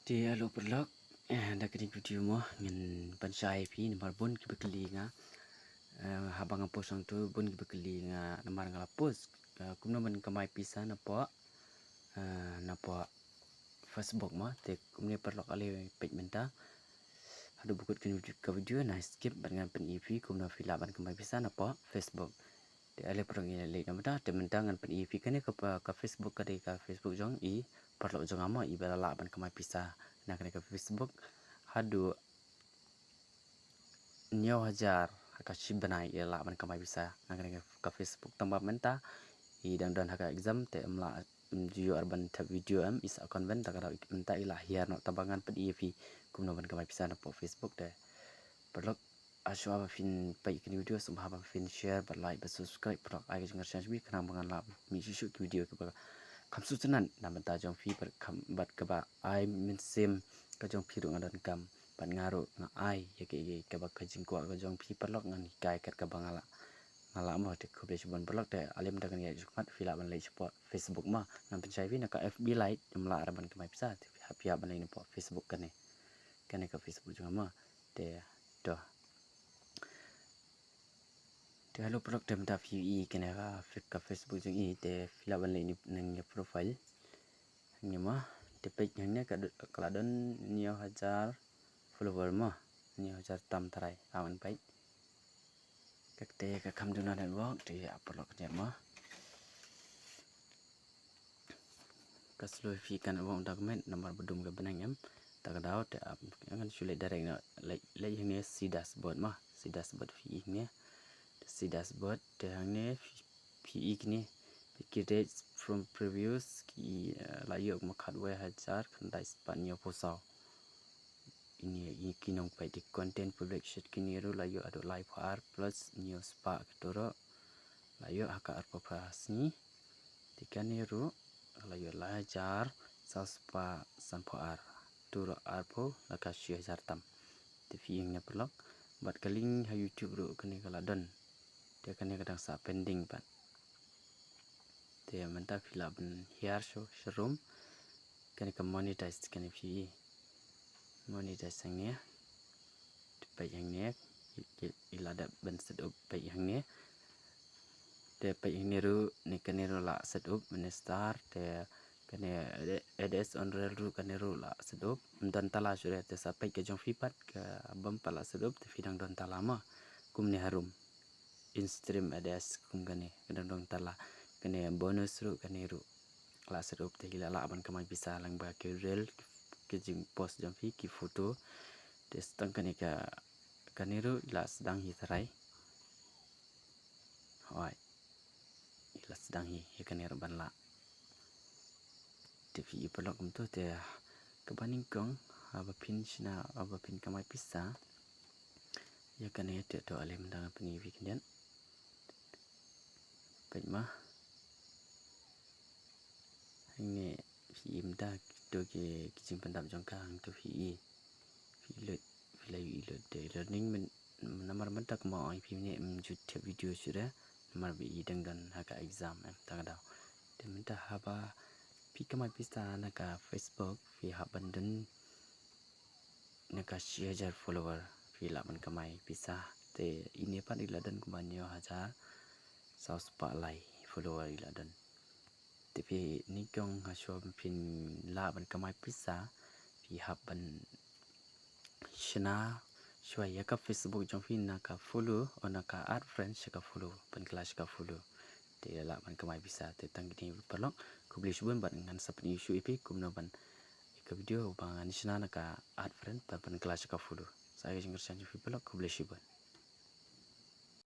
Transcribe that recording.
Di alo perlok dah kini video mo ngin pansai pi nomor bun ki bekeli nga habang ang posang tu bun ki bekeli nga nomor ngala pos kumno man kamai pisa na po Facebook mo te kumne perlok ale page menta hadu bukut kini video na skip dengan pen EV kumno filaban kamai pisa na po Facebook de ale perong ile le namda te menta ngan pen EV kane ka Facebook ka Facebook jong I perlok jong amo I bala ban kamai pisa na kane ka Facebook hadu nyaw hajar haka shibanai ila ban kamai bisa na kane ka Facebook tambah menta I dang dan haka exam te amla juyo arban tab video am is a convent takara menta ila hiar no tabangan pen EV kumno ban kamai pisa na po Facebook de perlok aso apa fin pai kini video sum haba fin share but like but subscribe perlok ai jengar channel bi kana bangan la mi shu video ke ba kam su tenan na menta jong fi per kam bat ke ba ai min sim ka jong fi dong adan kam ban ngaru nga ai ye ke ba ka jing ko ka jong fi perlok ngan kai kat ka bangala ngala mo te ko be subon perlok te alim dagan ya jumat fila ban lai support Facebook ma nam pensai vi na ka FB light jumla araban ke mai pisa te happy ban lai ni po Facebook kane ka Facebook jong ma te do te halo perlok te menta view kene ka Facebook jong I te fila ban lai ni nang profile ni ma te page yang ka kaladon nio hajar follower ma nio hajar tam tarai awan page kakte ka kam duna dan wak te upload ke ma ka slow fi kan wak dokumen nomor bedum ke benang em tak daw te akan sulit direct na lai yang ni si dashboard ma si dashboard fi ni si dashboard te hang ni fi ni create from previous ki layok makat we hajar kandai spanyo posau ini kinong pai di content publication kini ru layo ado live r plus news pa ketoro layo haka arpo prasni tikani ru layo lajar saspa sanpo r turo arpo lakashi hajar tam tv yang nya pelok bat kaling ha YouTube ru kani kaladon dia kani kadang sa pending pan te menta filaban here show showroom kani ka monetize kani fi monetize yang ni pai yang ni ila da ben setup pai yang ni te pai yang ni ru ni kani ru la setup men start te kani ads on rel ru kani ru la setup dan tala sure te sapai ke jong fipat ke bam pala setup te fidang don tala ma kum ni harum in stream ads kum kani kadang don tala kani bonus ru kani ru la setup te ila la ban kamai bisa lang ba ke rel ke jing post jong fi ki foto te stang kani ka kaniru ila sedang hi tarai hoi ila sedang hi kaniru ban la TV pelok tu te kebaning kong aba pin sina aba pin kamai pisa ya kani te to alim dang peni weekend pej mah ini fi imda to ke kijing pendap jong kang to fi let filai de learning men namar mentak mau IP ni menjut video sudah namar bi dang dan haka exam tak ada de minta haba pi kamai pista naka Facebook fi haban dan naka hajar follower fi laban kamai pisa te ini pan iladan kumanyo hajar saus pa lai follower iladan tapi ni kong haswa pin laban kamai pisa fi haban shna shwa ya ka Facebook jong fin na ka follow ona ka add friends ka follow pen kelas ka follow te la man kamai bisa te tang ni perlok ku beli subun ban ngan sapni isu ipi kumno ban ka video bang ani shna na ka add friend pen kelas ka follow saya jengker sanju fi perlok ku beli subun